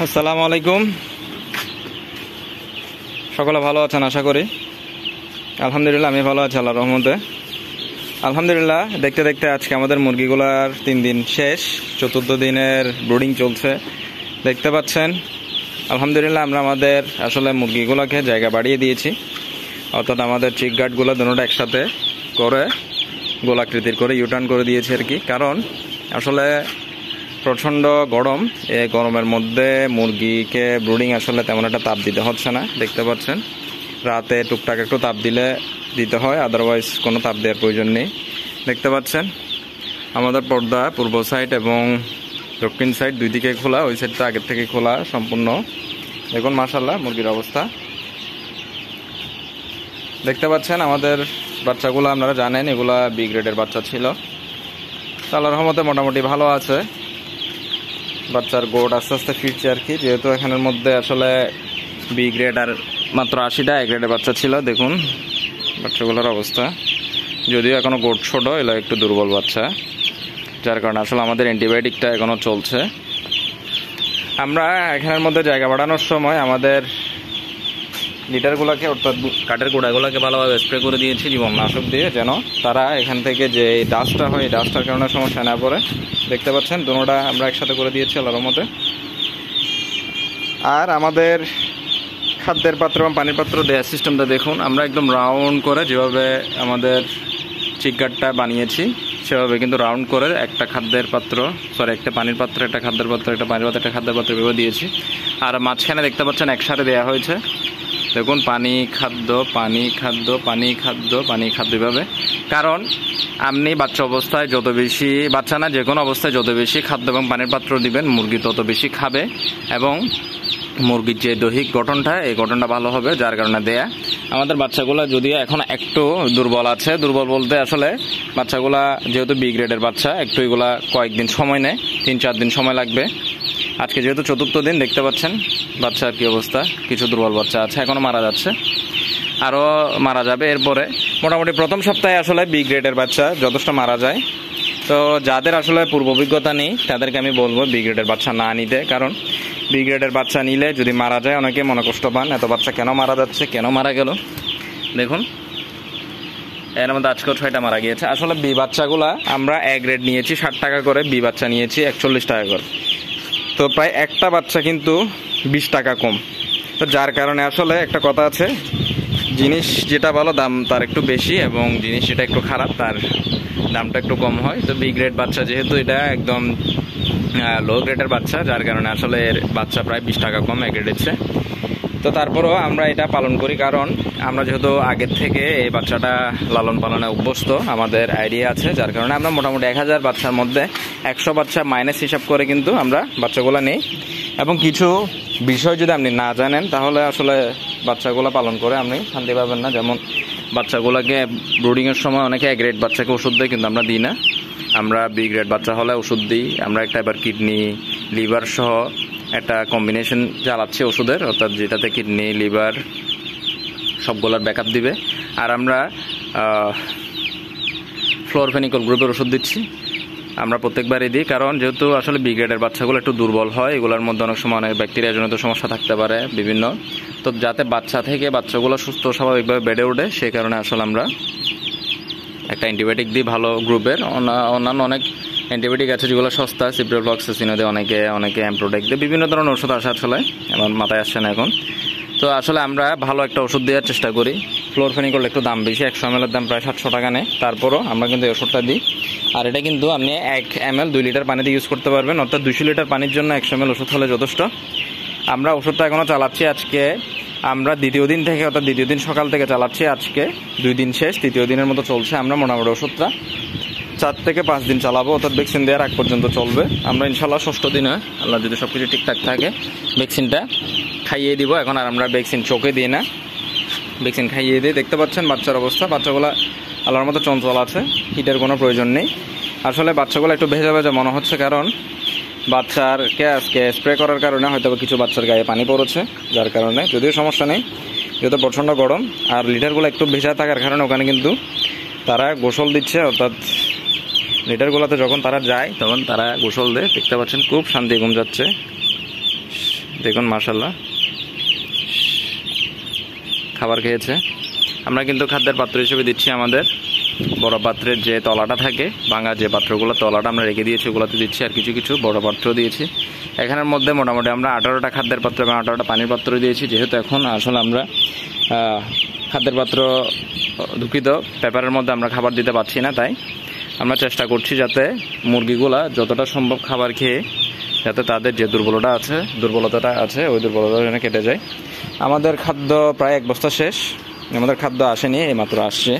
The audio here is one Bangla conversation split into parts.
আসসালামু আলাইকুম। সকলে ভালো আছেন আশা করি। আলহামদুলিল্লাহ আমি ভালো আছি আল্লাহর রহমতে। আলহামদুলিল্লাহ দেখতে দেখতে আজকে আমাদের মুরগিগুলার 3 দিন শেষ, 4th দিনের ব্রুডিং চলছে দেখতে পাচ্ছেন। আলহামদুলিল্লাহ আমরা আমাদের আসলে মুরগিগুলোকে জায়গা বাড়িয়ে দিয়েছি, অর্থাৎ আমাদের চিক গার্ডগুলো দুটোটা একসাথে করে গোলাকৃতির করে ইউটার্ন করে দিয়েছি আর কি। কারণ আসলে প্রচণ্ড গরম, এই গরমের মধ্যে মুরগিকে ব্রুডিং আসলে তেমন একটা তাপ দিতে হচ্ছে না। দেখতে পাচ্ছেন রাতে টুকটাক একটু তাপ দিতে হয়, আদারওয়াইজ কোনো তাপ দেওয়ার প্রয়োজন নেই। দেখতে পাচ্ছেন আমাদের পর্দা পূর্ব সাইড এবং দক্ষিণ সাইড দুই দিকে খোলা, ওই সাইডটা আগের থেকে খোলা সম্পূর্ণ। দেখুন মাশাআল্লাহ মুরগির অবস্থা দেখতে পাচ্ছেন। আমাদের বাচ্চাগুলো আপনারা জানেন এগুলা বি গ্রেডের বাচ্চা ছিল, আল্লাহর রহমতে মোটামুটি ভালো আছে। বাচ্চার গোড আস্তে আস্তে ফিরছে আর কি, যেহেতু এখানের মধ্যে আসলে বি গ্রেড আর মাত্র 80টা এ গ্রেডের বাচ্চা ছিল। দেখুন বাচ্চাগুলোর অবস্থা, যদিও এখনও গোড ছোট, এগুলো একটু দুর্বল বাচ্চা, যার কারণে আসলে আমাদের অ্যান্টিবায়োটিকটা এখনও চলছে। আমরা এখানের মধ্যে জায়গা বাড়ানোর সময় আমাদের লিটারগুলোকে অর্থাৎ কাঠের গোড়াগুলোকে ভালোভাবে স্প্রে করে দিয়েছি জীবাণুনাশক দিয়ে, যেন তারা এখান থেকে যে ডাস্টটা হয় ডাস্টটার কারণে সমস্যা না পড়ে। দেখতে পাচ্ছেন দুটোটা আমরা একসাথে করে দিয়েছি আল্লাহর রহমতে। আর আমাদের খাদ্যের পাত্র এবং পানির পাত্র দেওয়ার সিস্টেমটা দেখুন, আমরা একদম রাউন্ড করে যেভাবে আমাদের চিকগার্ডটা বানিয়েছি সেভাবে কিন্তু রাউন্ড করে একটা খাদ্যের পাত্র একটা পানির পাত্র, একটা খাদ্যের পাত্র, একটা পানির পাত্র, একটা খাদ্যের পাত্র এভাবে দিয়েছি। আর মাঝখানে দেখতে পাচ্ছেন একসাথে দেওয়া হয়েছে। দেখুন পানি খাদ্য পানি খাদ্য পানি খাদ্য পানি খাদ্য এভাবে। কারণ আপনি বাচ্চা অবস্থায় যত বেশি, বাচ্চা না যে কোনো অবস্থায় যত বেশি খাদ্য এবং পানির পাত্র দিবেন মুরগি তত বেশি খাবে এবং মুরগির যে দৈহিক গঠনটা এই গঠনটা ভালো হবে, যার কারণে দেয়া। আমাদের বাচ্চাগুলো যদিও এখন একটু দুর্বল আছে, দুর্বল বলতে আসলে বাচ্চাগুলা যেহেতু বি গ্রেডের বাচ্চা একটু এগুলা কয়েকদিন সময় নেয়, 3-4 দিন সময় লাগবে। আজকে যেহেতু 4th দিন দেখতে পাচ্ছেন বাচ্চার কী অবস্থা, কিছু দুর্বল বাচ্চা আছে এখনও মারা যাচ্ছে, আরও মারা যাবে এরপরে। মোটামুটি প্রথম সপ্তাহে আসলে বি গ্রেডের বাচ্চা যথেষ্ট মারা যায়। তো যাদের আসলে পূর্ব অভিজ্ঞতা নেই তাদেরকে আমি বলবো বি গ্রেডের বাচ্চা না নিতে, কারণ বি গ্রেডের বাচ্চা নিলে যদি মারা যায় অনেকে মনে কষ্ট পান, এত বাচ্চা কেন মারা যাচ্ছে, কেন মারা গেল। দেখুন এর মধ্যে আজকেও 6টা মারা গিয়েছে। আসলে বি বাচ্চাগুলা আমরা এ গ্রেড নিয়েছি 60 টাকা করে, বি বাচ্চা নিয়েছি 41 টাকা করে, তো প্রায় একটা বাচ্চা কিন্তু 20 টাকা কম। তো যার কারণে আসলে একটা কথা আছে, জিনিস যেটা ভালো দাম তার একটু বেশি এবং জিনিস যেটা একটু খারাপ তার দামটা একটু কম হয়। তো বি গ্রেড বাচ্চা যেহেতু এটা একদম লো গ্রেডের বাচ্চা, যার কারণে আসলে এর বাচ্চা প্রায় 20 টাকা কম এ গ্রেডের চেয়ে। তো তারপরও আমরা এটা পালন করি, কারণ আমরা যেহেতু আগের থেকে এই বাচ্চাটা লালন পালনে অভ্যস্ত, আমাদের আইডিয়া আছে, যার কারণে আমরা মোটামুটি 1000 বাচ্চার মধ্যে 100 বাচ্চা মাইনাস হিসাব করে কিন্তু আমরা বাচ্চাগুলো নিই। এবং কিছু বিষয় যদি আপনি না জানেন তাহলে আসলে বাচ্চাগুলো পালন করে আপনি শান্তি পাবেন না। যেমন বাচ্চাগুলোকে ব্রুডিংয়ের সময় অনেকে এ গ্রেড বাচ্চাকে ওষুধ দেয়, কিন্তু আমরা দিই না। আমরা বি গ্রেড বাচ্চা হলে ওষুধ দিই। আমরা একটা এবার কিডনি লিভার সহ একটা কম্বিনেশন চালাচ্ছি ওষুধের, অর্থাৎ যেটাতে কিডনি লিভার সবগুলোর ব্যাকআপ দিবে। আর আমরা ফ্লোরফেনিকল গ্রুপের ওষুধ দিচ্ছি, আমরা প্রত্যেকবারই দিই। কারণ যেহেতু আসলে বি গ্রেডের বাচ্চাগুলো একটু দুর্বল হয়, এগুলোর মধ্যে অনেক সময় অনেক ব্যাকটেরিয়াজনিত সমস্যা থাকতে পারে বিভিন্ন, তো যাতে বাচ্চা থেকে বাচ্চাগুলো সুস্থ স্বাভাবিকভাবে বেড়ে ওঠে সেই কারণে আসলে আমরা একটা অ্যান্টিবায়োটিক দিই ভালো গ্রুপের। অন্যান্য অনেক অ্যান্টিবায়োটিক আছে যেগুলো সস্তা, সিপ্রোফ্লক্সাসিন দিয়ে অনেকে অ্যাম্প্রোটেক্ট দিয়ে বিভিন্ন ধরনের ওষুধ আসে, আসলে আমার মাথায় আসছে না এখন। তো আসলে আমরা ভালো একটা ওষুধ দেওয়ার চেষ্টা করি। ফ্লোরফেনিকল একটু দাম বেশি, 100 ml দাম প্রায় 700 টাকা নেয়, তারপরও আমরা কিন্তু এই ওষুধটা দিই। আর এটা কিন্তু আপনি 1 ml 2 লিটার পানিতে ইউজ করতে পারবেন, অর্থাৎ 200 লিটার পানির জন্য 100 ml ওষুধ হলে যথেষ্ট। আমরা ওষুধটা এখনও চালাচ্ছি, আজকে আমরা দ্বিতীয় দিন থেকে, অর্থাৎ দ্বিতীয় দিন সকাল থেকে চালাচ্ছি, আজকে 2 দিন শেষ, তৃতীয় দিনের মতো চলছে। আমরা মোটামুটি ওষুধটা 4 থেকে 5 দিন চালাবো, অর্থাৎ ভ্যাকসিন দেওয়ার আগ পর্যন্ত চলবে। আমরা ইনশাল্লাহ 6ষ্ঠ দিনে আল্লাহ যদি সব কিছু ঠিকঠাক থাকে ভ্যাকসিনটা খাইয়ে দিব। এখন আর আমরা ভ্যাকসিন চোখে দিই না, ভ্যাকসিন খাইয়ে দিই। দেখতে পাচ্ছেন বাচ্চার অবস্থা, বাচ্চাগুলো আল্লাহর মতো চঞ্চল আছে, হিটের কোনো প্রয়োজন নেই। আসলে বাচ্চাগুলো একটু ভেজা ভেজা মনে হচ্ছে, কারণ বাচ্চারকে আজকে স্প্রে করার কারণে হয়তো কিছু বাচ্চার গায়ে পানি পড়েছে, যার কারণে, যদিও সমস্যা নেই যেহেতু প্রচণ্ড গরম। আর লিটারগুলো একটু ভেজা থাকার কারণে ওখানে কিন্তু তারা গোসল দিচ্ছে, অর্থাৎ লিটারগুলোতে যখন তারা যায় তখন তারা গোসল দেয়। দেখতে পাচ্ছেন খুব শান্তি ঘুম যাচ্ছে। দেখুন মাশাআল্লাহ খাবার খেয়েছে। আমরা কিন্তু খাদ্যের পাত্র হিসেবে দিচ্ছি আমাদের বড় পাত্রের যে তলাটা থাকে, ভাঙা যে পাত্রগুলো তলাটা আমরা রেখে দিয়েছি ওগুলোতে দিচ্ছি, আর কিছু কিছু বড় পাত্র দিয়েছি। এখানের মধ্যে মোটামুটি আমরা 18টা খাদ্যের পাত্র এবং 18টা পানির পাত্র দিয়েছি। যেহেতু এখন আসলে আমরা খাদ্যের পাত্র দুঃখিত পেপারের মধ্যে আমরা খাবার দিতে পারছি না, তাই আমরা চেষ্টা করছি যাতে মুরগিগুলা যতটা সম্ভব খাবার খেয়ে যাতে তাদের যে দুর্বলতাটা আছে ওই দুর্বলতা যেন কেটে যায়। আমাদের খাদ্য প্রায় 1 বস্তা শেষ, আমাদের খাদ্য আসেনি, এইমাত্র আসছে,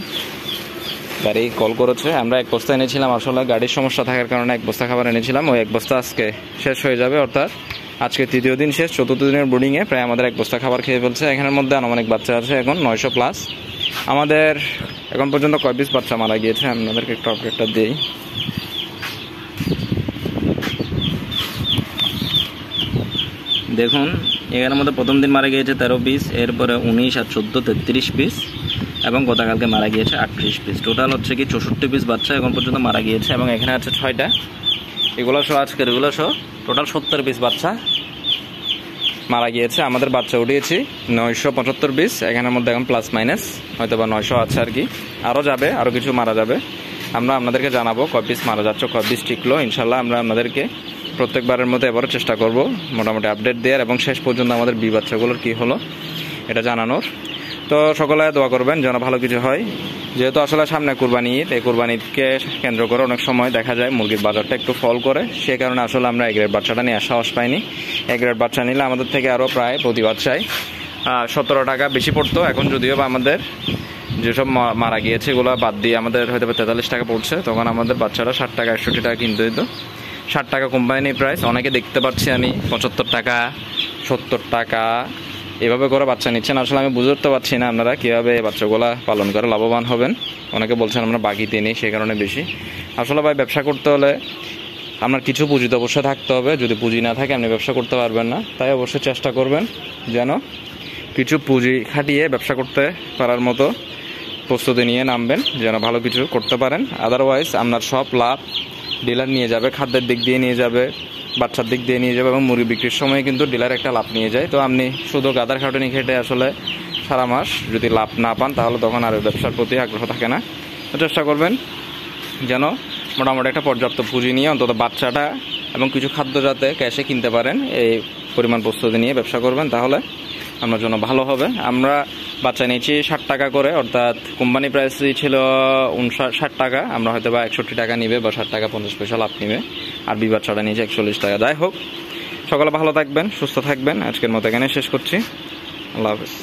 গাড়ি কল করেছে। আমরা 1 বস্তা এনেছিলাম, আসলে গাড়ির সমস্যা থাকার কারণে 1 বস্তা খাবার এনেছিলাম, ওই 1 বস্তা আজকে শেষ হয়ে যাবে, অর্থাৎ আজকে 3য় দিন শেষ, 4র্থ দিনের বোর্ডিংয়ে প্রায় আমাদের 1 বস্তা খাবার খেয়ে ফেলছে। এখানের মধ্যে আনুমানিক বাচ্চা আছে এখন 900+। আমাদের এখন পর্যন্ত কয় পিস বাচ্চা মারা গিয়েছে আপনাদেরকে একটু আপডেটটা দিই। দেখুন এখানের মধ্যে প্রথম দিন মারা গিয়েছে 13 পিস, এরপরে 19 আর 14 33 পিস, এবং গতকালকে মারা গিয়েছে 38 পিস। টোটাল হচ্ছে কি 64 পিস বাচ্চা এখন পর্যন্ত মারা গিয়েছে, এবং এখানে আছে 6টা, এগুলো সহ আজকের এগুলো সহ টোটাল 70 পিস বাচ্চা মারা গিয়েছে। আমাদের বাচ্চা উঠিয়েছি 975 পিস, এখানের মধ্যে এখন প্লাস মাইনাস হয়তো বা 900 আছে আর কি, আরও যাবে, আরও কিছু মারা যাবে। আমরা আপনাদেরকে জানাবো কয় পিস মারা যাচ্ছে, কয় পিস টিকলো। ইনশাল্লাহ আমরা আপনাদেরকে প্রত্যেকবারের মতো এবারও চেষ্টা করব মোটামুটি আপডেট দেওয়ার, এবং শেষ পর্যন্ত আমাদের বি বাচ্চাগুলোর কী হলো এটা জানানোর। তো সকলে দোয়া করবেন যেন ভালো কিছু হয়। যেহেতু আসলে সামনে কুরবানি ঈদ, এই কুরবানি ঈদকে কেন্দ্র করে অনেক সময় দেখা যায় মুরগির বাজারটা একটু ফল করে, সে কারণে আসলে আমরা এ গ্রেড বাচ্চাটা নিয়ে সাহস পাইনি। এ গ্রেড বাচ্চা নিলে আমাদের থেকে আরও প্রায় প্রতি বাচ্চায় 17 টাকা বেশি পড়তো। এখন যদিও বা আমাদের যেসব মারা গিয়েছে এগুলো বাদ দিয়ে আমাদের হয়তো 43 টাকা পড়ছে, তখন আমাদের বাচ্চারা 60 টাকা 61 টাকা কিনতে হতো। 60 টাকা কোম্পানি প্রাইস, অনেকে দেখতে পাচ্ছি আমি 75 টাকা 70 টাকা এভাবে করে বাচ্চা নিচ্ছেন। আসলে আমি বুঝতে পারছি না আপনারা কীভাবে বাচ্চাগুলা পালন করে লাভবান হবেন। অনেকে বলছেন আমরা বাকিতে নিই সেই কারণে বেশি। আসলে ভাই ব্যবসা করতে হলে আপনার কিছু পুঁজি তো অবশ্যই থাকতে হবে, যদি পুঁজি না থাকে আপনি ব্যবসা করতে পারবেন না। তাই অবশ্যই চেষ্টা করবেন যেন কিছু পুঁজি খাটিয়ে ব্যবসা করতে পারার মতো প্রস্তুতি নিয়ে নামবেন, যেন ভালো কিছু করতে পারেন। আদারওয়াইজ আপনার সব লাভ ডিলার নিয়ে যাবে, খাদ্যের দিক দিয়ে নিয়ে যাবে, বাচ্চার দিক দিয়ে নিয়ে যাবে, এবং মুরগি বিক্রির সময় কিন্তু ডিলার একটা লাভ নিয়ে যায়। তো আপনি শুধু গাদার খাটুনি খেটে আসলে সারা মাস যদি লাভ না পান তাহলে তখন আর ব্যবসার প্রতি আগ্রহ থাকে না। তো চেষ্টা করবেন যেন মোটামুটি একটা পর্যাপ্ত পুঁজি নিয়ে অন্তত বাচ্চাটা এবং কিছু খাদ্য যাতে ক্যাশে কিনতে পারেন, এই পরিমাণ প্রস্তুতি নিয়ে ব্যবসা করবেন, তাহলে আপনার জন্য ভালো হবে। আমরা বাচ্চা নিয়েছি 60 টাকা করে, অর্থাৎ কোম্পানি প্রাইসই ছিল 60 টাকা, আমরা হয়তো বা 61 টাকা নিবে বা 60 টাকা 50 পয়সা লাভ নিবে, আর বি বাচ্চাটা নিয়েছে 41 টাকা। যাই হোক, সকলে ভালো থাকবেন, সুস্থ থাকবেন। আজকের মতো এখানে শেষ করছি। আল্লাহ হাফেজ।